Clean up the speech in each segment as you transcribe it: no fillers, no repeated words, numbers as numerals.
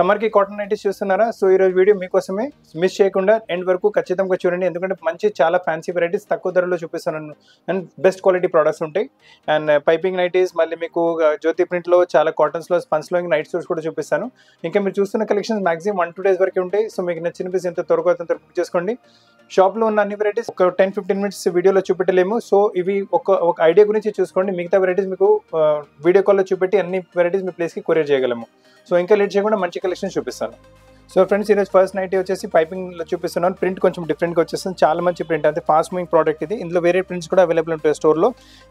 సమ్మర్కి cotton nighties చూస్తున్నారా? So ఈరోజు వీడియో మీకోసమే, మిస్ చేయకుండా ఎండ్ వరకు ఖచ్చితంగా చూడండి. ఎందుకంటే మంచి చాలా ఫ్యాన్సీ వెరైటీస్ తక్కువ ధరలో చూపిస్తున్నాను అండ్ బెస్ట్ క్వాలిటీ ప్రొడక్ట్స్ ఉంటాయి. అండ్ పైపింగ్ నైటీస్, మళ్ళీ మీకు జ్యోతి ప్రింట్లో చాలా కాటన్స్లో స్పన్స్లో నైట్ సూట్స్ కూడా చూపిస్తాను. ఇంకా మీరు చూస్తున్న కలెక్షన్స్ మాక్సిమం 1-2 డేస్ వరకు ఉంటాయి. సో మీకు నచ్చిన పీస్ ఎంత త్వరగా అంత బుక్ చేసుకోండి. షాప్లో ఉన్న అన్ని వెరైటీస్ ఒక 10-15 మినిట్స్ వీడియోలో చూపెట్టలేము. సో ఇవి ఒక ఐడియా గురించి చూసుకోండి. మిగతా వెరైటీస్ మీకు వీడియో కాల్లో చూపెట్టి అన్ని వెరైటీస్ మీ ప్లేస్కి కొరియర్ చేయగలము. సో ఇంకా లేట్ చేయకుండా మంచి కలెక్షన్ చూపిస్తాను. సో ఫ్రెండ్స్, ఈరోజు ఫస్ట్ నైటీ వచ్చేసి పైపింగ్లో చూపిస్తున్నాను. ప్రింట్ కొంచెం డిఫరెంట్గా వచ్చేస్తుంది. చాలా మంచి ప్రింట్, అంటే ఫాస్ట్ మూవింగ్ ప్రోడక్ట్ ఇది. ఇందులో వేరే ప్రింట్స్ కూడా అవైలబుల్ ఉంటాయి స్టోర్లో.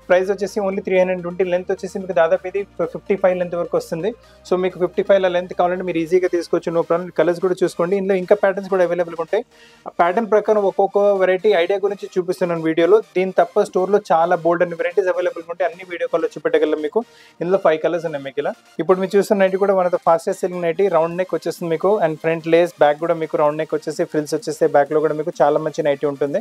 ప్రైస్ వచ్చేసి ఓన్లీ 320. లెంత్ వచ్చేసి మీకు దాదాపు ఇది 55 లెంత్ వరకు వస్తుంది. సో మీకు 55 లెంత్ కావాలంటే మీరు ఈజీగా తీసుకోవచ్చు. No problem. కలర్స్ కూడా చూసుకోండి. ఇందులో ఇంకా ప్యాటర్న్స్ కూడా అవైలబుల్ ఉంటాయి. ఆ ప్యాటర్న్ ప్రకారం ఒక్కొక్క వెరైటీ ఐడియా గురించి చూపిస్తున్నాను వీడియోలో. దీని తప్ప స్టోర్లో చాలా బోల్డ్ అన్ని వెరైటీస్ అవైలబుల్ ఉంటాయి. అన్ని వీడియో కాల్లో చూపెట్టగలం మీకు. ఇందులో 5 కలర్స్ ఉన్నాయి మీకు ఇలా. ఇప్పుడు మీరు చూస్తున్న నైటీ కూడా one of the fastest selling nightie. Round neck వచ్చేస్తుంది మీకు అండ్ ఫ్రంట్ లేస్, బ్యాక్ కూడా మీకు రౌండ్ నెక్ వచ్చేసి ఫ్రిల్స్ వచ్చేసి బ్యాక్ లో కూడా మీకు చాలా మంచి నైటీ ఉంటుంది.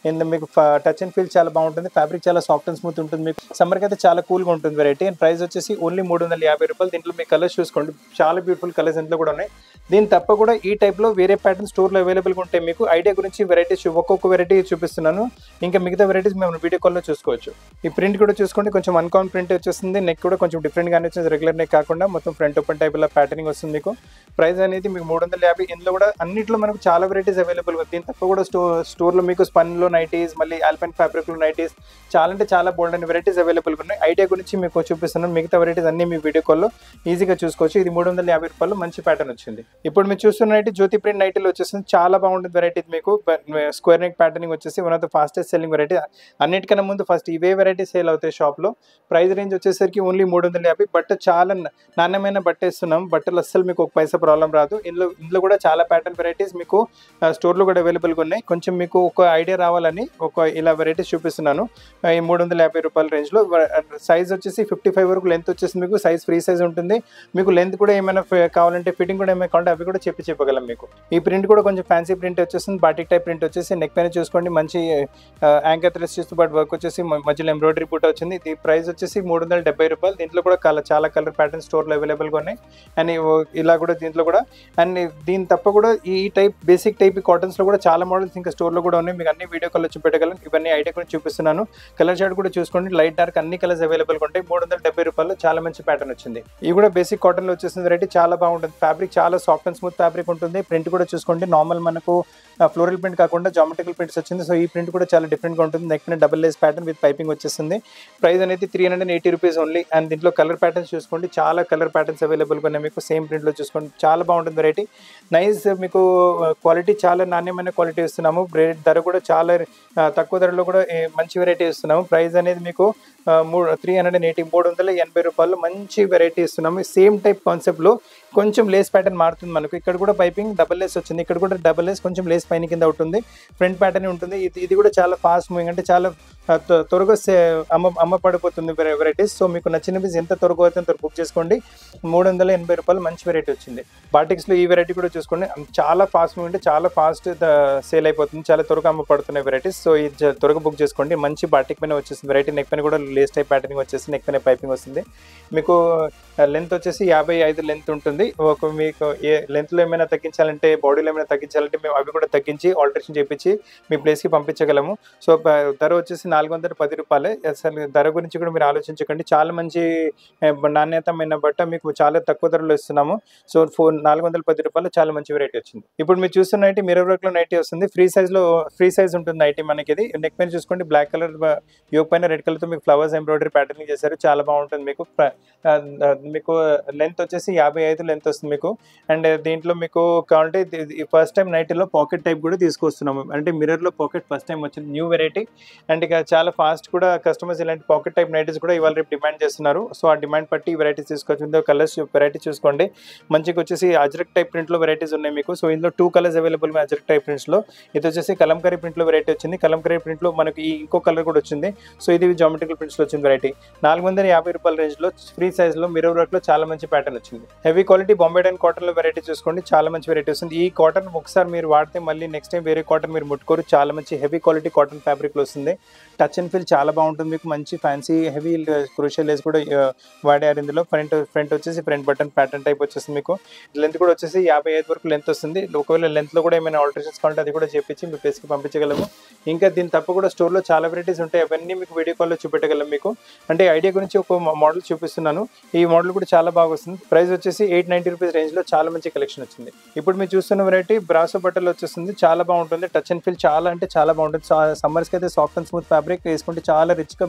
ఇందులో మీకు టచ్ అండ్ ఫీల్ చాలా బాగుంటుంది. ఫ్యాబ్రిక్ చాలా సాఫ్ట్ అండ్ స్మూత్ ఉంటుంది. మీకు సమ్మర్ కి అయితే చాలా కూల్ గా ఉంటుంది వెరైటీ. అండ్ ప్రైస్ వచ్చేసి ఓన్లీ 350 రూపాయలు. దీంట్లో మీ కలర్స్ చూసుకోండి, చాలా బ్యూటిఫుల్ కలర్స్ ఇంట్లో కూడా ఉన్నాయి. దీని తప్ప కూడా ఈ టైప్ లో వేరే ప్యాటర్న్ స్టోర్ లో అవైలబుల్ గా ఉంటాయి. మీకు ఐడియా గురించి వెరైటీస్ ఒక్కొక్క వెరైటీ చూపిస్తున్నాను. ఇంకా మిగతా వెరైటీస్ మేము వీడియో కాల్లో చూసుకోవచ్చు. ఈ ప్రింట్ కూడా చూసుకోండి, కొంచెం అన్కామన్ ప్రింట్ వచ్చేస్తుంది. నెక్ కూడా కొంచెం డిఫరెంట్ గానే వచ్చింది. రెగ్యులర్ నెక్ కాకుండా మొత్తం ఫ్రంట్ ఓపెన్ టైప్ లో ప్యాటర్నింగ్ వస్తుంది మీకు. ప్రైస్ అనేది మీకు 350. ఇందులో కూడా అన్నిట్లో మనకు చాలా వెరైటీస్ అవైలబుల్ ఉంది. దీని తప్ప కూడా స్టోర్లో మీకు స్పన్లో నైటీస్, మళ్ళీ ఆల్పైన్ ఫ్యాబ్రిక్లో నైటీస్, చాలా అంటే చాలా బోల్డ్ అనే వెరైటీస్ అవైలబుల్ ఉన్నాయి. ఐడియా గురించి మీకు చూపిస్తున్నాను. మిగతా వెరైటీస్ అన్ని మీ వీడియో కాల్లో ఈజీగా చూసుకోవచ్చు. ఇది 350 రూపాయలు. మంచి ప్యాటర్న్ వచ్చింది. ఇప్పుడు మీరు చూస్తున్న నైటీ జ్యోతి ప్రింట్ నైటీలో వచ్చేసింది. చాలా బాగుంటుంది వెరైటీ మీకు. స్క్వేర్ నెక్ ప్యాటర్నింగ్ వచ్చేసి one of the fastest selling variety. అన్నిటికన్నా ముందు ఫస్ట్ ఇవే వెరైటీ సేల్ అవుతాయి షాప్లో. ప్రైస్ రేంజ్ వచ్చేసరికి ఓన్లీ 350. బట్ చాలా నాణ్యమైన బట్ట ఇస్తున్నాం. బట్టలు అస్సలు మీకు ఒక పైసా ప్రాబ్లం రాదు. ఇందులో కూడా చాలా ప్యాటర్న్ వెరైటీస్ మీకు స్టోర్లో కూడా అవైలబుల్గా ఉన్నాయి. కొంచెం మీకు ఒక ఐడియా రావాలని ఇలా వెరైటీస్ చూపిస్తున్నాను. ఈ 350 రూపాయల రేంజ్లో. సైజ్ వచ్చేసి 55 వరకు లెంత్ వచ్చేసి మీకు సైజ్ ఫ్రీ సైజ్ ఉంటుంది. మీకు లెంత్ కూడా ఏమైనా కావాలంటే, ఫిట్టింగ్ కూడా ఏమైనా కావాలంటే అవి కూడా చెప్పగలం మీకు. ఈ ప్రింట్ కూడా కొంచెం ఫ్యాన్సీ ప్రింట్ వచ్చేస్తుంది. బాటిక్ టైప్ ప్రింట్ వచ్చేసి నెక్ పైన చూసుకోండి. మంచి యాంకర్ థ్రెడ్స్ చూస్తూ పాటు వర్క్ వచ్చేసి మధ్యలో ఎంబ్రాయిడరీ బూట వచ్చింది. ఇది ప్రైస్ వచ్చేసి 370 రూపాయలు. దీంట్లో కూడా చాలా కలర్ ప్యాటర్న్ స్టోర్లో అవైలబుల్గా ఉన్నాయి. అండ్ ఇలా కూడా దీంట్లో కూడా. అండ్ దీని తప్ప కూడా ఈ టైప్ బేసిక్ టైప్ కాటన్స్లో కూడా చాలా మోడల్స్ ఇంకా స్టోర్లో కూడా ఉన్నాయి. మీకు అన్ని వీడియో కాల్లో చూపెట్టగలను. ఇవన్నీ ఐడియా కూడా చూపిస్తున్నాను. కలర్ చార్ట్ కూడా చూసుకోండి. లైట్ డార్క్ అన్ని కలర్స్ అవైలబుల్గా ఉంటాయి. 370 రూపాయలు. చాలా మంచి ప్యాటర్న్ వచ్చింది. ఇది కూడా బేసిక్ కాటన్లో వచ్చేసిన వెరైటీ. చాలా బాగుంటుంది. ఫ్యాబ్రిక్ చాలా సాఫ్ట్ అండ్ స్మూత్ ఫ్యాబ్రిక్ ఉంటుంది. ప్రింట్ కూడా చూసుకోండి. నార్మల్ మనకు ఫ్లోరల్ ప్రింట్ కాకుండా జామెట్రికల్ ప్రింట్స్ వచ్చింది. సో ఈ ప్రింట్ కూడా చాలా డిఫరెంట్గా ఉంటుంది. నెక్ పైన double Lay's pattern with piping వచ్చేస్తుంది. ప్రైస్ అనేది 380 రూపీస్ ఓన్లీ. అండ్ దీంట్లో కలర్ ప్యాటర్న్స్ చూసుకోండి. చాలా కలర్ ప్యాటర్న్స్ అవైలబుల్గా ఉన్నాయి మీకు. సేమ్ ప్రింట్లో చూసుకోండి. చాలా బాగుంటుంది వెరైటీ. నైస్. మీకు క్వాలిటీ చాలా నాణ్యమైన క్వాలిటీ ఇస్తున్నాము. ధర కూడా చాలా తక్కువ ధరలో కూడా మంచి వెరైటీ ఇస్తున్నాము. ప్రైస్ అనేది మీకు 380 రూపాయలు. మంచి వెరైటీ ఇస్తున్నాము. సేమ్ టైప్ కాన్సెప్ట్లో కొంచెం లేస్ ప్యాటర్న్ మారుతుంది మనకు. ఇక్కడ కూడా పైపింగ్ డబల్ లేస్ వచ్చింది. ఇక్కడ కూడా డబల్ లేస్, కొంచెం లేస్ పైన కింద ఉంటుంది. ఫ్రంట్ ప్యాటర్న్ ఉంటుంది. ఇది కూడా చాలా ఫాస్ట్ మూవింగ్, అంటే చాలా త్వరగా అమ్మపడిపోతుంది వెరైటీస్. సో మీకు నచ్చిన పీస్ ఎంత త్వరగా అయితే అంత బుక్ చేసుకోండి. 380 రూపాయలు. మంచి వెరైటీ వచ్చింది. బాటిక్స్లో ఈ వెరైటీ కూడా చూసుకోండి. చాలా ఫాస్ట్ మూవింగ్, చాలా ఫాస్ట్ సేల్ అయిపోతుంది. చాలా త్వరగా అమ్మపడుతున్నాయి వెరైటీస్. సో ఇది త్వరగా బుక్ చేసుకోండి. మంచి బాటిక్ పైన వచ్చేసింది వెరైటీ. నెక్ పైన కూడా లేస్ టైప్ ప్యాటర్నింగ్ వచ్చేసి నెక్ పైన పైపింగ్ వస్తుంది. మీకు లెంత్ వచ్చేసి 55 లెంత్ ఉంటుంది. మీకు ఏ లెంత్లో ఏమైనా తగ్గించాలంటే, బాడీలో ఏమైనా తగ్గించాలంటే మేము అవి కూడా తగ్గించి ఆల్టరేషన్ చేయించి మీ ప్లేస్కి పంపించగలము. సో ధర వచ్చేసి 410 రూపాయలే. అసలు ధర గురించి కూడా మీరు ఆలోచించకండి. చాలా మంచి నాణ్యతమైన బట్ట మీకు చాలా తక్కువ ధరలో ఇస్తున్నాము. సో 410 రూపాయలు. చాలా మంచి వెరైటీ వచ్చింది. ఇప్పుడు మీరు చూస్తున్న నైటీ మిర్రర్ వర్క్లో నైటీ వస్తుంది. ఫ్రీ సైజ్ ఉంటుంది నైటీ మనకి. ఇది నెక్ పైన చూసుకోండి. బ్లాక్ కలర్ యోగ్ పైన రెడ్ కలర్తో మీకు ఫ్లవర్స్ ఎంబ్రాయిడరీ ప్యాటర్నింగ్ చేశారు. చాలా బాగుంటుంది మీకు. మీకు లెంత్ వచ్చేసి 55 లెంత్ వస్తుంది మీకు. అండ్ దీంట్లో మీకు కావాలంటే ఫస్ట్ టైం నైటీలో పాకెట్ టైప్ కూడా తీసుకొస్తున్నాము. అంటే మిర్రర్లో పాకెట్ ఫస్ట్ టైం వచ్చింది, న్యూ వెరైటీ. అండ్ ఇక చాలా ఫాస్ట్ కూడా కస్టమర్స్ ఇలాంటి పాకెట్ టైప్ నైటీస్ కూడా ఇవాళ రేపు డిమాండ్ చేస్తున్నారు. సో ఆ డిమాండ్ బట్టి వెరైటీస్ తీసుకొచ్చిందో కలర్స్ వెరైటీ చూసుకోండి. మంచిగా వచ్చేసి అజ్రక్ టైప్ ప్రింట్లో వెరైటీస్ ఉన్నాయి మీకు. సో ఇందులో 2 కలర్స్ అవైలబుల్ అజ్రక్ టైప్ ప్రింట్స్లో. ఇది వచ్చేసి కలంకరీ ప్రింట్లో వెరైటీ వచ్చింది. కలంకరీ ప్రింట్లో మనకి ఇంకో కలర్ కూడా వచ్చింది. సో ఇది జామెట్రికల్ ప్రింట్స్లో వచ్చింది వెరైటీ. 450 రూపాయల రేంజ్లో ఫ్రీ సైజ్లో మిర్రర్ వర్క్లో చాలా మంచి ప్యాటర్న్ వచ్చింది. హెవీ క్వాలిటీ బాంబే డైన్ కాటన్లో వెరైటీ చూసుకోండి. చాలా మంచి వెరైటీ వస్తుంది. ఈ కాటన్ ఒకసారి మీరు వాడితే మళ్ళీ నెక్స్ట్ టైం వేరే కాటన్ మీరు ముట్టుకోరు. చాలా మంచి హెవీ క్వాలిటీ కాటన్ ఫ్యాబ్రిక్లో వస్తుంది. టచ్ అండ్ ఫీల్ చాలా బాగుంటుంది మీకు. మంచి ఫ్యాన్సీ హెవీ క్రూషియల్ లేస్ కూడా వాడారు ఇందులో. ఫ్రంట్ వచ్చేసి ఫ్రంట్ బటన్ ప్యాటర్న్ టైప్ వచ్చేస్తుంది మీకు. లెంత్ కూడా వచ్చేసి 55 వరకు లెంత్ వస్తుంది. ఒకవేళ లెంత్లో కూడా ఏమైనా ఆల్టరేషన్స్ కావాలంటే అది కూడా చేపించి మీ ప్లేస్కి పంపించగలము. ఇంకా దీని తప్ప కూడా స్టోర్లో చాలా వెరైటీస్ ఉంటాయి, అవన్నీ మీకు వీడియో కాల్లో చూపెట్టగలం మీకు. అంటే ఐడియా గురించి ఒక మోడల్ చూపిస్తున్నాను. ఈ మోడల్ కూడా చాలా బాగా వస్తుంది. ప్రైస్ వచ్చేసి 890 రూపీస్ రేంజ్లో చాలా మంచి కలెక్షన్ వచ్చింది. ఇప్పుడు మీరు చూస్తున్న వెరైటీ బ్రాసో బట్టలు వచ్చేస్తుంది. చాలా బాగుంటుంది. టచ్ అండ్ ఫీల్ చాలా అంటే చాలా బాగుంటుంది. సమ్మర్స్కి అయితే సాఫ్ట్ అండ్ స్మూత్ ఫ్యాబ్రిక్ వేసుకుంటే చాలా రిచ్గా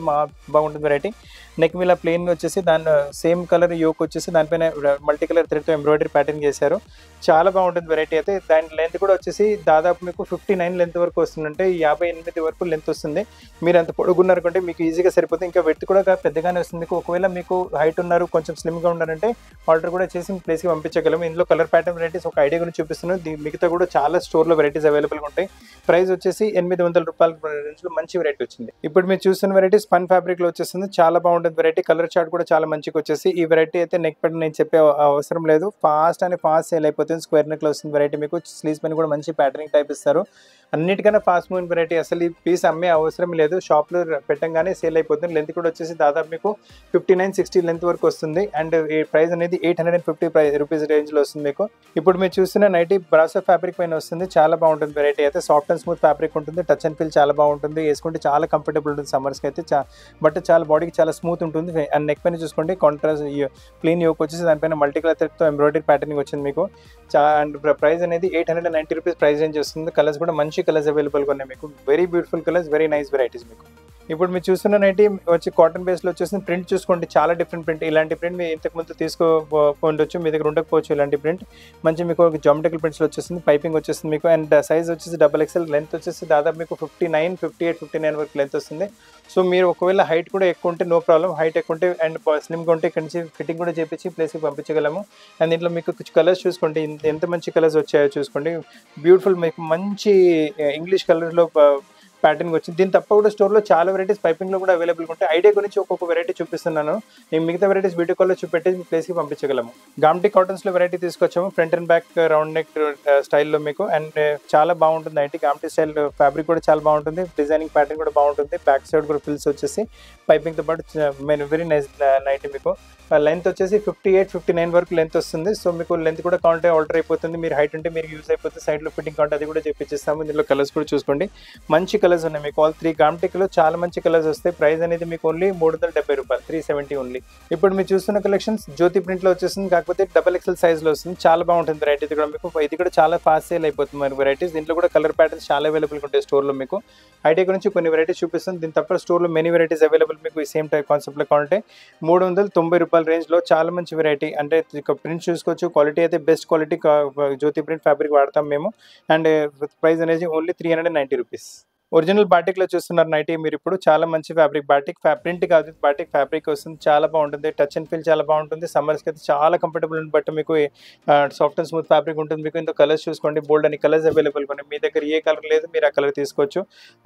బాగుంటుంది వెరైటీ. నెక్ మీద ప్లెయిన్ వచ్చేసి దాని సేమ్ కలర్ యోక్ వచ్చేసి దానిపైన మల్టీ కలర్ థ్రెడ్తో ఎంబ్రాయిడరీ ప్యాటర్న్ చేశారు. చాలా బాగుంటుంది వెరైటీ అయితే. దాని లెంత్ కూడా వచ్చేసి దాదాపు మీకు 59 లెంత్ వరకు వస్తుంది. అంటే 58 వరకు లెంత్ వస్తుంది. మీరు అంత పొడుగున్నారంటే మీకు ఈజీగా సరిపోతుంది. ఇంకా వెయిట్ కూడా పెద్దగానే వస్తుంది మీకు. ఒకవేళ మీకు హైట్ ఉన్నారు, కొంచెం స్లిమ్గా ఉన్నారంటే ఆర్డర్ కూడా చేసి మీ ప్లేస్కి పంపించగలము. ఇందులో కలర్ ప్యాటర్న్ వెరైటీస్ ఒక ఐడియా గురించి చూపిస్తున్నాను. మిగతా కూడా చాలా స్టోర్లో వెరైటీస్ అవైలబుల్గా ఉంటాయి. ప్రైస్ వచ్చేసి 800 రూపాయల రేంజ్లో మంచి వెరైటీ వచ్చింది. ఇప్పుడు మీరు చూస్తున్న వెరైటీ స్పన్ ఫ్యాబ్రిక్లో వచ్చేస్తుంది. చాలా బాగుంటుంది వెరైటీ. కలర్ చార్ట్ కూడా చాలా మంచిగా వచ్చేసి. ఈ వెరైటీ అయితే నెక్ పైన నేను చెప్పే అవసరం లేదు, ఫాస్ట్ సేల్ అయిపోతుంది. స్క్వేర్ నెక్ లో వస్తుంది వెరైటీ మీకు. స్లీవ్స్ పైన కూడా మంచి ప్యాటర్నింగ్ టైప్ ఇస్తారు. అన్నిటికన్నా ఫాస్ట్ మూవింగ్ వెరైటీ. అసలు ఈ పీస్ అమ్మే అవసరం లేదు, షాప్లో పెట్టంగానే సేల్ అయిపోతుంది. లెంత్ కూడా వచ్చేసి దాదాపు మీకు 59-60 లెంత్ వరకు వస్తుంది. అండ్ ఈ ప్రైస్ అనేది 850 రూపీస్ రేంజ్లో వస్తుంది మీకు. ఇప్పుడు మీరు చూస్తున్న నైటీ బ్రాసో ఫ్యాబ్రిక్ పైన వస్తుంది. చాలా బాగుంటుంది వెరైటీ అయితే. సాఫ్ట్ అండ్ స్మూత్ ఫ్యాబ్రిక్ ఉంటుంది. టచ్ అండ్ ఫీల్ చాలా బాగుంటుంది. వేసుకుంటే చాలా కంఫర్టబుల్ ఉంటుంది సమ్మర్స్కి అయితే. బట్ చాలా బాడీకి చాలా స్మూత్ ఉంటుంది. అండ్ నెక్ పైన చూసుకోండి కాంట్రాస్ట్ ప్లెయిన్ యోక్ వచ్చేసి దానిపైన మల్టీ కలర్ థ్రెడ్తో ఎంబ్రాయిడరీ ప్యాటర్నింగ్ వచ్చింది మీకు. అండ్ ప్రైస్ అనేది 890 రూపీస్ ప్రైస్ రేంజ్ వస్తుంది. కలర్స్ కూడా మంచి కలర్స్ అవైలబుల్గా ఉన్నాయి మీకు. Very beautiful colours, very nice varieties మీకు. ఇప్పుడు మీరు చూస్తున్న నైటీ వచ్చి కాటన్ బేస్లో వచ్చేసి ప్రింట్ చూసుకోండి. చాలా డిఫరెంట్ ప్రింట్. ఇలాంటి ప్రింట్ మీరు ఇంతకుముందు తీసుకోవచ్చు, మీ దగ్గర ఉండకపోవచ్చు ఇలాంటి ప్రింట్. మంచి మీకు జామెట్రికల్ ప్రింట్స్లో వచ్చేస్తుంది. పైపింగ్ వచ్చేస్తుంది మీకు. అండ్ సైజ్ వచ్చేసి XXL. లెంత్ వచ్చేసి దాదాపు మీకు 59, 58, 59 వరకు లెంత్ వస్తుంది. సో మీరు ఒకవేళ హైట్ కూడా ఎక్కువ ఉంటే నో ప్రాబ్లం. హైట్ ఎక్కువ ఉంటే అండ్ స్లిమ్గా ఉంటే ఇక్కడి నుంచి ఫిట్టింగ్ కూడా చేపించి ప్లేస్కి పంపించగలము. అండ్ దీంట్లో మీకు కలర్స్ చూసుకోండి, ఎంత మంచి కలర్స్ వచ్చాయో చూసుకోండి. బ్యూటిఫుల్ మీకు మంచి ఇంగ్లీష్ కలర్లో ప్యాటర్న్ వచ్చింది. దీని తప్ప కూడా స్టోర్లో చాలా వెరైటీస్ పైపింగ్లో కూడా అవైలబుల్గా ఉంటాయి. ఐడియా గురించి ఒక్కొక్క వెరైటీ చూపిస్తున్నాను. నేను మిగతా వెరైటీస్ వీడియో కాల్లో చూపెట్టి మీ ప్లేస్కి పంపించగలము. గామ్టీ కాటన్స్లో వెరైటీ తీసుకొచ్చాము. Front and back round neck స్టైల్లో మీకు. అండ్ చాలా బాగుంటుంది నైటీ. గామ్టీ స్టైల్ ఫ్యాబ్రిక్ కూడా చాలా బాగుంటుంది. డిజైనింగ్ ప్యాటర్న్ కూడా బాగుంటుంది. బ్యాక్ సైడ్ కూడా ఫిల్స్ వచ్చేసి పైపింగ్తో పాటు వెరీ నైస్ నైటీ మీకు. లెంత్ వచ్చేసి 58, 59 వరకు లెంత్ వస్తుంది. సో మీకు లెంత్ కూడా కావాలంటే ఆల్టర్ అయిపోతుంది. మీరు హైట్ ఉంటే మీరు యూజ్ అయిపోతుంది. సైడ్లో ఫిట్టింగ్ కావాలంటే అది కూడా చేపించేస్తాము. దీనిలో కలర్స్ కూడా చూసుకోండి. మంచి కలర్స్ ఉన్నాయి మీకు. ఆల్ 3 గామ్టిక్లో చాలా మంచి కలర్స్ వస్తాయి. ప్రైస్ అనేది మీకు ఓన్లీ 370 రూపాయలు, 370 ఓన్లీ. ఇప్పుడు మీరు చూస్తున్న కలెక్షన్స్ జ్యోతి ప్రింట్లో వచ్చేస్తుంది. కాకపోతే XXL సైజ్లో వస్తుంది. చాలా బాగుంటుంది వెరైటీ. ఇది కూడా మీకు. ఇది కూడా చాలా ఫాస్ట్ సేల్ అయిపోతుంది మరి వెరైటీస్. దీంట్లో కూడా కలర్ ప్యాటర్న్స్ చాలా అవైలబుల్గా ఉంటాయి స్టోర్లో మీకు. ఐడియా గురించి కొన్ని వెరైటీస్ చూపిస్తుంది. దీని తప్ప స్టోర్లో మెనీ వెరైటీస్ అవైలబుల్ మీకు. ఈ సేమ్ టైప్ కాన్సెప్ట్లో కావాలంటే 390 రూపాయల రేంజ్లో చాలా మంచి వెరైటీ. అంటే ప్రింట్ చూసుకోవచ్చు. క్వాలిటీ అయితే బెస్ట్ క్వాలిటీ జ్యోతి ప్రింట్ ఫ్యాబ్రిక్ వాడతాం మేము. అండ్ ప్రైస్ అనేది ఓన్లీ 390 రూపీస్. ఒరిజినల్ బాటిక్లో చూస్తున్నారు నైటీ మీరు ఇప్పుడు. చాలా మంచి ఫ్యాబ్రిక్. బాటిక్ ప్రింట్ కాదు, బాటిక్ ఫ్యాబ్రిక్ వస్తుంది. చాలా బాగుంటుంది. టచ్ అండ్ ఫీల్ చాలా బాగుంటుంది. సమ్మర్స్కి అయితే చాలా కంఫర్టబుల్ ఉంటుంది. బట్ మీకు సాఫ్ట్ అండ్ స్మూత్ ఫ్యాబ్రిక్ ఉంటుంది మీకు. ఇంత కలర్స్ చూసుకోండి. బోల్డ్ అని కలర్స్ అవైలబుల్గా ఉన్నాయి. మీ దగ్గర ఏ కలర్ లేదు మీరు ఆ కలర్ తీసుకోవచ్చు.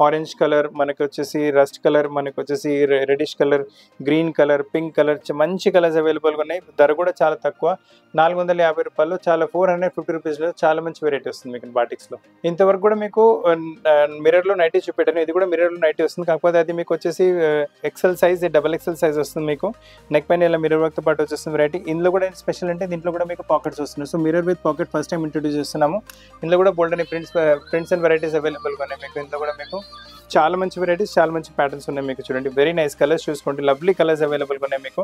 ఆరెంజ్ కలర్, మనకి వచ్చేసి రస్ట్ కలర్, మనకి వచ్చేసి reddish colour, green colour, pink colour, మంచి కలర్స్ అవైలబుల్గా ఉన్నాయి. ధర కూడా చాలా తక్కువ, 450 రూపాయలు. చాలా 450 రూపీస్లో చాలా మంచి వెరైటీ వస్తుంది మీకు బాటిక్స్లో. ఇంతవరకు కూడా మీకు మిర్రర్లో నైటీ చూపెట్టాను. ఇది కూడా మిర్రర్లో నైటీ వస్తుంది. కాకపోతే అది మీకు వచ్చేసి XL సైజ్, XXL సైజ్ వస్తుంది మీకు. నెక్ పైన ఇలా మిర్రర్ వర్క్తో పాటు వచ్చేస్తుంది వెరైటీ. ఇందులో కూడా స్పెషల్ అంటే దీంట్లో కూడా మీకు పాకెట్స్ వస్తున్నాయి. So mirror with pocket first time introduce చేస్తున్నాము. ఇందులో కూడా బోల్డ్ అని ప్రింట్స్ అండ్ వెరైటీస్ అవైలబుల్గా ఉన్నాయి మీకు. ఇందులో కూడా మీకు చాలా మంచి వెరైటీస్, చాలా మంచి ప్యాటర్న్స్ ఉన్నాయి మీకు. చూడండి, వెరీ నైస్ కలర్స్ చూసుకోండి. లవ్లీ కలర్స్ అవైలబుల్గా ఉన్నాయి మీకు.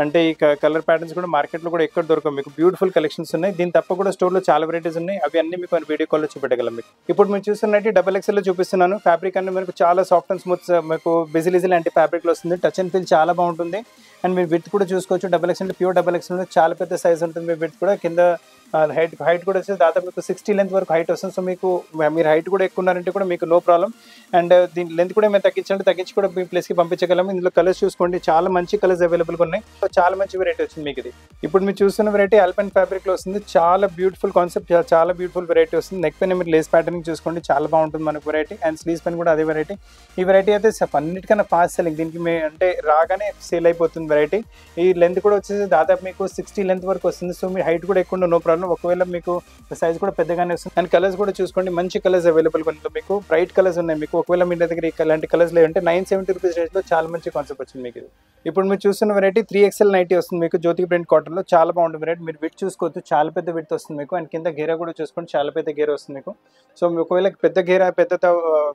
అంటే ఈ కలర్ ప్యాటర్న్స్ కూడా మార్కెట్లో కూడా ఎక్కడ దొరకవు మీకు. బ్యూటిఫుల్ కలెక్షన్స్ ఉన్నాయి. దీని తప్ప కూడా స్టోర్లో చాలా వెరైటీస్ ఉన్నాయి. అవి అన్ని మీకు వీడియో కాల్లో చూపెట్టగలం మీకు. ఇప్పుడు మీరు చూస్తున్నట్టు XXL చూపిస్తున్నాను. ఫ్యాబ్రిక్ అన్ని మీకు చాలా సాఫ్ట్ అండ్ స్మూత్ మీకు బిజిలీజీ లాంటి ఫ్యాబ్రిక్లో వస్తుంది. టచ్ అండ్ ఫీల్ చాలా బాగుంటుంది. అండ్ మీరు విత్ కూడా చూసుకోవచ్చు. XXL ప్యూర్ XXL చాలా పెద్ద సైజ్ ఉంటుంది. మీ విత్ కూడా కింద హైట్ కూడా వచ్చేసి దాదాపు మీకు 60 లెంత్ వరకు హైట్ వస్తుంది. సో మీకు మీరు హైట్ కూడా ఎక్కువ ఉన్నారంటే కూడా మీకు నో ప్రాబ్లం. అండ్ దీని లెంత్ కూడా మేము తగ్గించి కూడా మీ ప్లేస్కి పంపించగలము. ఇందులో కలర్స్ చూసుకోండి. చాలా మంచి కలర్స్ అవైలబుల్గా ఉన్నాయి. చాలా మంచి వెరైటీ వచ్చింది మీకు ఇది. ఇప్పుడు మీరు చూస్తున్న వెరైటీ ఆల్పైన్ ఫ్యాబ్రిక్లో వస్తుంది. చాలా బ్యూటిఫుల్ కాన్సెప్ట్, చాలా బ్యూటిఫుల్ వెరైటీ వస్తుంది. నెక్ పైన మీరు లేస్ ప్యాటర్నింగ్ చూసుకోండి. చాలా బాగుంటుంది మనకు వెరైటీ. అండ్ స్లీవ్స్ పైన కూడా అదే వెరైటీ. ఈ వెరైటీ అయితే అన్నిటికన్నా ఫాస్ట్ సెల్లింగ్. దీనికి అంటే రాగానే సేల్ అయిపోతుంది వెరైటీ. ఈ లెంత్ కూడా వచ్చేసి దాదాపు మీకు 60 లెంత్ వరకు వస్తుంది. సో మీ హైట్ కూడా ఎక్కువ నో ప్రాబ్లం. తీసుకుంటాను. ఒకవేళ మీకు సైజ్ కూడా పెద్దగానే వస్తుంది. అండ్ కలర్స్ కూడా చూసుకోండి, మంచి కలర్స్ అవైలబుల్గా ఉంటుంది మీకు. బ్రైట్ కలర్స్ ఉన్నాయి మీకు. ఒకవేళ మీ దగ్గర ఇలాంటి కలర్స్ లేదంటే 970 రూపీస్ రేంజ్లో చాలా మంచి కాన్సెప్ట్ వచ్చింది మీకు ఇది. ఇప్పుడు మీరు చూస్తున్న వెరైటీ 3XL నైటీ వస్తుంది మీకు జ్యోతి ప్రింట్ కాటన్లో. చాలా బాగుంటుంది వెరైటీ. మీరు విత్ చూసుకోవచ్చు, చాలా పెద్ద విత్ వస్తుంది మీకు. అండ్ కింద గేరా కూడా చూసుకోండి, చాలా పెద్ద గేర వస్తుంది మీకు. సో ఒకవేళ పెద్ద గేర పెద్ద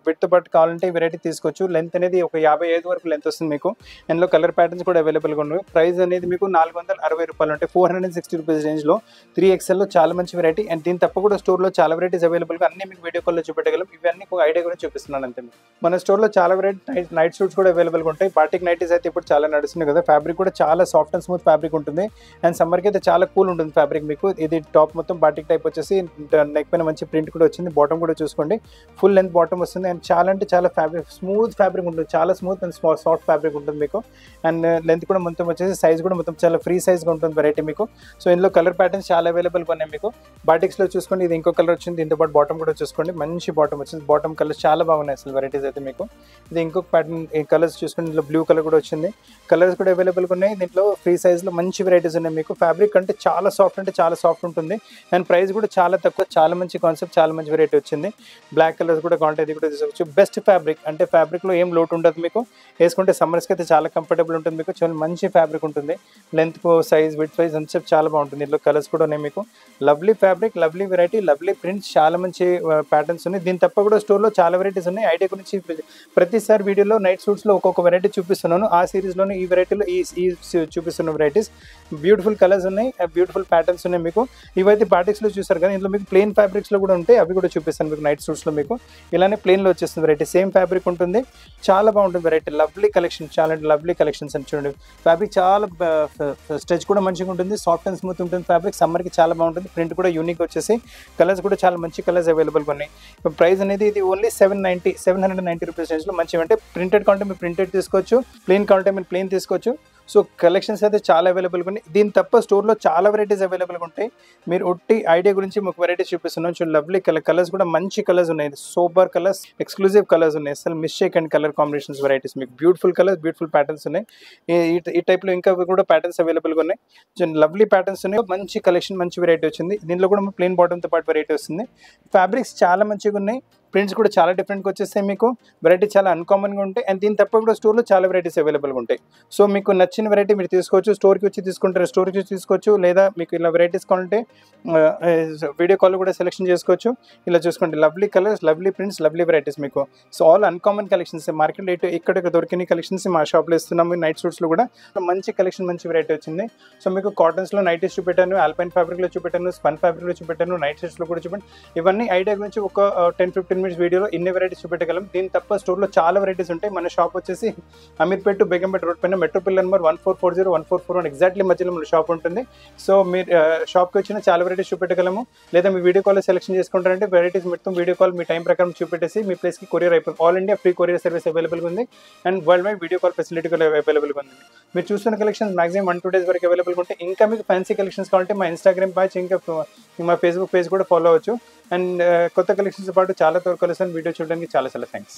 విత్ బట్ కావాలంటే ఈ వెరైటీ తీసుకోవచ్చు. లెంత్ అనేది ఒక 55 వరకు లెంత్ వస్తుంది మీకు. అందులో కలర్ ప్యాటర్న్స్ కూడా అవైలబుల్గా ఉన్నాయి. ప్రైస్ అనేది మీకు 460 రూపాయలు, అంటే 460 రూపీస్ రేంజ్లో 3XLలో చాలా మంచి వెరైటీ. అండ్ దీని తప్ప కూడా స్టోర్లో చాలా వెరైటీస్ అవైలబుల్గా అన్ని మీకు వీడియో కాల్లో చూపెట్టగలం. ఇవన్నీ ఒక ఐడియా కూడా చూపిస్తున్నాను అంతే. మన స్టోర్లో చాలా వెరైటీ నైట్ సూట్స్ కూడా అవైలబుల్గా ఉంటాయి. బాటిక్ నైటీస్ అయితే ఇప్పుడు చాలా నడుస్తుంది కదా. ఫ్యాబ్రిక్ కూడా చాలా సాఫ్ట్ అండ్ స్మూత్ ఫ్యాబ్రిక్ ఉంటుంది. అండ్ సమ్మర్కి అయితే చాలా కూల్ ఉంటుంది ఫ్యాబ్రిక్ మీకు. ఇది టాప్ మొత్తం బాటిక్ టైప్ వచ్చేసి నెక్ పైన మంచి ప్రింట్ కూడా వచ్చింది. బాటమ్ కూడా చూసుకోండి, ఫుల్ లెంత్ బాటమ్ వస్తుంది. అండ్ చాలా అంటే చాలా ఫ్యాబ్రిక్ స్మూత్ ఫ్యాబ్రిక్ ఉంటుంది, చాలా స్మూత్ అండ్ సాఫ్ట్ ఫ్యాబ్రిక్ ఉంటుంది మీకు. అండ్ లెంత్ కూడా మొత్తం వచ్చేసి సైజ్ కూడా మొత్తం చాలా ఫ్రీ సైజ్గా ఉంటుంది వెరైటీ మీకు. సో ఇందులో కలర్ ప్యాటర్న్స్ చాలా అవైలబుల్గా ఉన్నాయి మీకు. బాటిక్స్లో చూసుకోండి, ఇది ఇంకో కలర్ వచ్చింది. దీంతో పాటు బాటమ్ కూడా చూసుకోండి, మంచి బాటమ్ వచ్చింది. బాటమ్ కలర్స్ చాలా బాగున్నాయి అసలు వెరైటీస్ అయితే మీకు. ఇది ఇంకొక ప్యాటర్న్ కలర్స్ చూసుకోండి, ఇందులో బ్లూ కలర్ కూడా వచ్చింది. కలర్స్ కూడా అవైలబుల్గా ఉన్నాయి. దీంట్లో ఫ్రీ సైజ్లో మంచి వెరైటీస్ ఉన్నాయి మీకు. ఫ్యాబ్రిక్ అంటే చాలా సాఫ్ట్ ఉంటుంది. అండ్ ప్రైస్ కూడా చాలా తక్కువ. చాలా మంచి కాన్సెప్ట్, చాలా మంచి వెరైటీ వచ్చింది. బ్లాక్ కలర్స్ కూడా కాంటే ఇది కూడా తీసుకోవచ్చు. బెస్ట్ ఫ్యాబ్రిక్, అంటే ఫ్యాబ్రిక్లో ఏం లోటు ఉండదు మీకు. వేసుకుంటే సమ్మర్స్కి అయితే చాలా కంఫర్టబుల్ ఉంటుంది మీకు. చాలా మంచి ఫ్యాబ్రిక్ ఉంటుంది. లెంత్ సైజ్ విత్ వైజ్ అంతా చాలా బాగుంటుంది. ఇందులో కలర్స్ కూడా ఉన్నాయి మీకు. Lovely fabric, lovely variety, lovely prints, చాలా మంచి ప్యాటర్న్స్ ఉన్నాయి. దీని తప్ప కూడా స్టోర్లో చాలా వెరైటీస్ ఉన్నాయి. ఐడియా గురించి ప్రతిసారి వీడియోలో నైట్ సూట్స్లో ఒక్కొక్క వెరైటీ చూపిస్తున్నాను. ఆ సిరీస్లోనే ఈ వెరైటీలో ఈ చూపిస్తున్న వెరైటీస్ బ్యూటిఫుల్ కలర్స్ ఉన్నాయి, బ్యూటిఫుల్ ప్యాటర్న్స్ ఉన్నాయి మీకు. ఇవైతే బాటిక్స్లో చూసారు కానీ ఇందులో మీకు ప్లెయిన్ ఫ్యాబ్రిక్స్లో కూడా ఉంటాయి. అవి కూడా చూపిస్తాను మీకు నైట్ సూట్స్లో మీకు. ఇలానే ప్లెయిన్లో వచ్చేస్తుంది వెరైటీ. సేమ్ ఫ్యాబ్రిక్ ఉంటుంది, చాలా బాగుంటుంది వెరైటీ. లవ్లీ కలెక్షన్, చాలా లవ్లీ కలెక్షన్స్ అని చూడండి. ఫ్యాబ్రిక్ చాలా స్ట్రెచ్ కూడా మంచిగా ఉంటుంది, సాఫ్ట్ అండ్ స్మూత్ ఉంటుంది ఫ్యాబ్రిక్. సమ్మర్కి చాలా బాగుంటుంది. ప్రింట్ కూడా యూనిక్ వచ్చేసి కలర్స్ కూడా చాలా మంచి కలర్స్ అవైలబుల్గా ఉన్నాయి. ప్రైస్ అనేది ఇది ఓన్లీ 790 రూపీస్ రేంజ్లో మంచిగా. అంటే ప్రింటెడ్ కావాలంటే మీరు ప్రింటెడ్ తీసుకోవచ్చు, ప్లెయిన్ కావాలంటే మీరు ప్లెయిన్ తీసుకోవచ్చు. సో కలెక్షన్స్ అయితే చాలా అవైలబుల్గా ఉన్నాయి. దీని తప్ప స్టోర్లో చాలా వెరైటీస్ అవైలబుల్గా ఉంటాయి. మీరు ఒట్టి ఐడియా గురించి ఒక వెరైటీస్ చూపిస్తున్నాను. చూడండి, లవ్లీ కలర్స్ కూడా మంచి కలర్స్ ఉన్నాయి. సూపర్ కలర్స్, ఎక్స్క్లూజివ్ కలర్స్ ఉన్నాయి. అసలు mistake and colour combinations varieties మీకు. బ్యూటిఫుల్ కలర్స్, బ్యూటిఫుల్ ప్యాటర్న్స్ ఉన్నాయి. ఈ టైప్లో ఇంకా కూడా ప్యాటర్న్స్ అవైలబుల్గా ఉన్నాయి. లవ్లీ ప్యాటర్న్స్ ఉన్నాయి. మంచి కలెక్షన్, మంచి వెరైటీ వచ్చింది. దీంట్లో కూడా ప్లెయిన్ బాటమ్తో పాటు వెరైటీ వస్తుంది. ఫ్యాబ్రిక్స్ చాలా మంచిగా ఉన్నాయి. ప్రింట్స్ కూడా చాలా డిఫరెంట్గా వచ్చేస్తాయి మీకు. వెరైటీ చాలా అన్కామన్గా ఉంటాయి. అండ్ దీని తప్ప కూడా స్టోర్లో చాలా వెరైటీస్ అవైలబుల్గా ఉంటాయి. సో మీకు నచ్చిన వెరైటీ మీరు తీసుకోవచ్చు. స్టోర్కి వచ్చి తీసుకుంటారు, స్టోర్కి వచ్చి తీసుకోవచ్చు. లేదా మీకు ఇలా వెరైటీస్ కావాలంటే వీడియో కాల్ కూడా సెలెక్షన్ చేసుకోవచ్చు. ఇలా చూసుకోండి, lovely colours, lovely prints, lovely varieties మీకు. So all uncommon collections. మార్కెట్లో ఇక్కడ దొరికిన కలెక్షన్స్ మా షాప్లో ఇస్తున్నాము. నైట్ సూట్స్లో కూడా మంచి కలెక్షన్, మంచి వెరైటీ వచ్చింది. సో మీకు కాటన్స్లో నైటీస్ చూపెట్టాను, ఆల్పైన్ ఫ్యాబ్రిక్లో చూపెట్టాను, స్పన్ ఫ్యాబ్రిక్లో చూపెట్టాను, నైట్ సూట్స్లో కూడా చూపెట్టాను. ఇవన్నీ ఐడియా గురించి ఒక 10-15 మినిట్స్ వీడియోలో ఇన్ని వెరైటీస్ చూపెట్టగలం. దీని తప్ప స్టోర్లో చాలా వెరైటీస్ ఉంటాయి. మన షాప్ వచ్చేసి అమీర్పేట్ టు బేగంపేట రోడ్ పైన మెట్రో పిల్లర్ నెంబర్ 1440, 1441 ఎగ్జాక్ట్లీ మధ్యలో మన షాప్ ఉంటుంది. సో మీరు షాప్కి వచ్చిన చాలా వెరైటీస్ చూపెట్టగలము. లేదా మీ వీడియో కాల్ సెలెక్షన్ చేసుకుంటారంటే వెరైటీస్ మొత్తం వీడియో కాల్ మీ టైం ప్రకారం చూపెట్టేసి మీ ప్లేస్కి కొరియర్ అయిపోయింది. All India free courier service అవైలబుల్గా ఉంది. And world wide video call facility కూడా అవైలబుల్గా ఉంది. మీరు చూస్తున్న కలెక్షన్స్ మాక్సిమం 1-2 డేస్ వరకు అవైలబుల్గా ఉంటాయి. ఇంకా మీకు ఫ్యాన్సీ కలెక్షన్స్ కావాలంటే మా ఇన్స్టాగ్రామ్ పేజ్, ఇంకా మా ఫేస్బుక్ పేజ్ కూడా ఫాలో అవ్వచ్చు. అండ్ కొత్త కలెక్షన్స్ పాటు చాలా త్వరగా కలుస్తాను. వీడియో చూడడానికి చాలా థ్యాంక్స్.